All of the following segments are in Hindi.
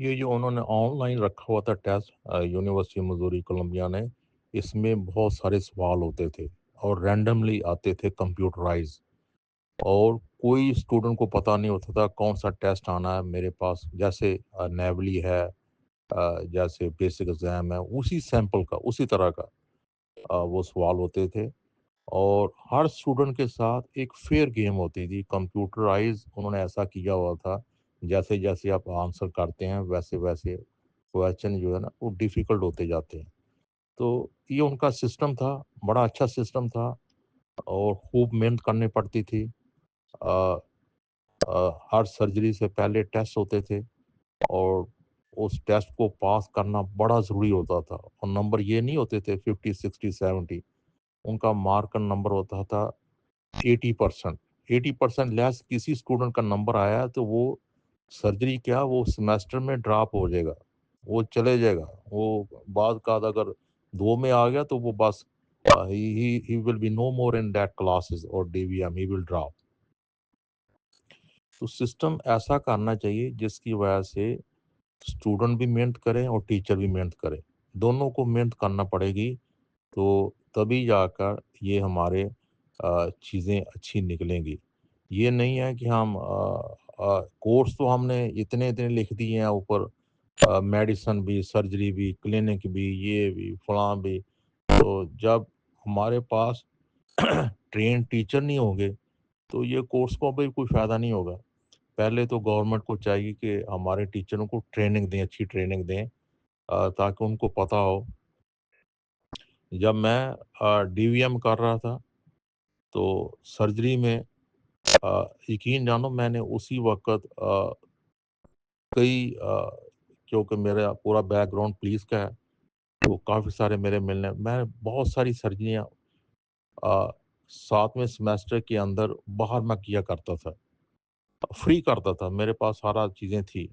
ये जो उन्होंने ऑनलाइन रखा हुआ था टेस्ट यूनिवर्सिटी मिज़ोरी कोलंबिया ने, इसमें बहुत सारे सवाल होते थे और रैंडमली आते थे कंप्यूटराइज़, और कोई स्टूडेंट को पता नहीं होता था कौन-सा टेस्ट आना है मेरे पास। जैसे नेवली है, जैसे बेसिक एग्ज़ाम है, उसी सैंपल का, उसी तरह का वो सवाल होते थे। और हर स्टूडेंट के साथ एक फेयर गेम होती थी, कंप्यूटराइज़ उन्होंने ऐसा किया हुआ था, जैसे-जैसे आप आंसर करते हैं, वैसे-वैसे क्वेश्चन जो है ना, वो डिफ़िकल्ट होते जाते हैं। तो ये उनका सिस्टम था, बड़ा अच्छा सिस्टम था और खूब मेहनत करनी पड़ती थी। अ हर सर्जरी से पहले टेस्ट होते थे और उस टेस्ट को पास करना बड़ा ज़रूरी होता था, और नंबर ये नहीं होते थे 50, 60, 70, उनका मार्क का नंबर होता था 80%। 80% लेस किसी स्टूडेंट का नंबर आया तो वो सर्जरी क्या, वो सेमेस्टर में ड्रॉप हो जाएगा, वो चले जाएगा। वो बाद का अगर 2 में आ गया तो वो बस he will be no more in that classes और डीवीएम, ही विल ड्रॉप। तो सिस्टम ऐसा करना चाहिए जिसकी वजह से स्टूडेंट भी मेहनत करें और टीचर भी मेहनत करे, दोनों को मेहनत करना पड़ेगी। तो तभी जाकर ये हमारे चीज़ें अच्छी निकलेंगी। ये नहीं है कि हम कोर्स तो हमने इतने इतने लिख दिए हैं ऊपर, मेडिसिन भी, सर्जरी भी, क्लिनिक भी, ये भी, फलां भी। तो जब हमारे पास ट्रेन टीचर नहीं होंगे तो ये कोर्स को भी कोई फ़ायदा नहीं होगा। पहले तो गवर्नमेंट को चाहिए कि हमारे टीचरों को ट्रेनिंग दें, अच्छी ट्रेनिंग दें, ताकि उनको पता हो। जब मैं डीवीएम कर रहा था तो सर्जरी में यकीन जानो मैंने उसी वक़्त कई क्योंकि मेरा पूरा बैकग्राउंड पुलिस का है, तो काफ़ी सारे मेरे मिलने, मैं बहुत सारी सर्जरियाँ अ, 7वें सेमेस्टर के अंदर बाहर मैं किया करता था। फ्री करता था, मेरे पास सारा चीज़ें थी।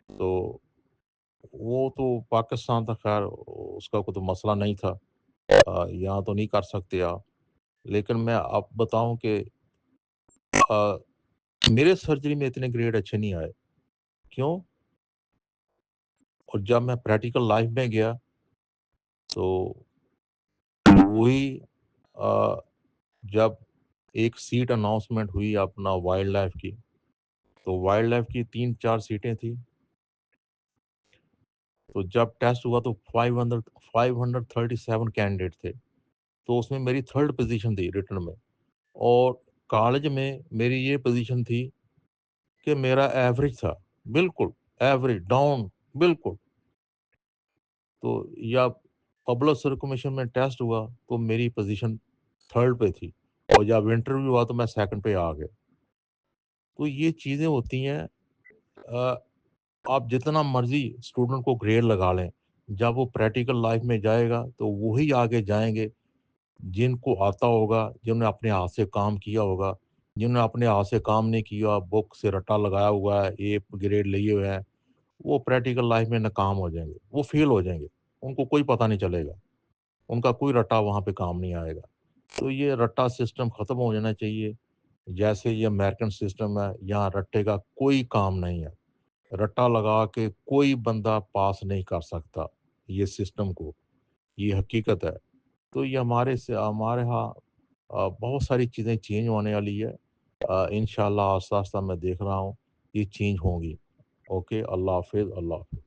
तो वो तो पाकिस्तान था, ख़ैर उसका कोई तो मसला नहीं था। यहाँ तो नहीं कर सकते आप। लेकिन मैं अब बताऊँ कि अ, मेरे सर्जरी में इतने ग्रेड अच्छे नहीं आए। क्यों? और जब मैं प्रैक्टिकल लाइफ़ में गया तो वही अ, जब एक सीट अनाउंसमेंट हुई अपना वाइल्ड लाइफ़ की, तो वाइल्ड लाइफ़ की 3-4 सीटें थी। तो जब टेस्ट हुआ तो 537 कैंडिडेट थे। तो उसमें मेरी 3rd पोज़ीशन थी रिटन में, और कॉलेज में मेरी ये पोज़ीशन थी कि मेरा एवरेज था, बिल्कुल एवरेज डाउन, बिल्कुल। तो या पब्लिक सर्कुलेशन में टेस्ट हुआ तो मेरी पोज़ीशन 3rd पे थी, और जब इंटरव्यू हुआ तो मैं 2nd पे आ गया। तो ये चीज़ें होती हैं। अ, आप जितना मर्ज़ी स्टूडेंट को ग्रेड लगा लें, जब वो प्रैक्टिकल लाइफ़ में जाएगा तो वही आगे जाएँगे जिनको आता होगा, जिन्होंने अपने हाथ से काम किया होगा। जिन्होंने अपने हाथ से काम नहीं किया, बुक से रट्टा लगाया हुआ है, ए ग्रेड लिए हुए हैं, वो प्रैक्टिकल लाइफ़ में नाकाम हो जाएँगे, वो फेल हो जाएँगे। उनको कोई पता नहीं चलेगा, उनका कोई रट्टा वहाँ पे काम नहीं आएगा। तो ये रट्टा सिस्टम ख़त्म हो जाना चाहिए। जैसे ये अमेरिकन सिस्टम है, यहाँ रट्टे का कोई काम नहीं है। रट्टा लगा के कोई बंदा पास नहीं कर सकता ये सिस्टम को, ये हकीकत है। तो ये हमारे यहाँ बहुत सारी चीज़ें चेंज होने वाली है। इंशाल्लाह आस्ता-आस्ता मैं देख रहा हूँ, ये चेंज होंगी। ओके, अल्लाह हाफ़िज़, अल्लाह हाफ़िज़।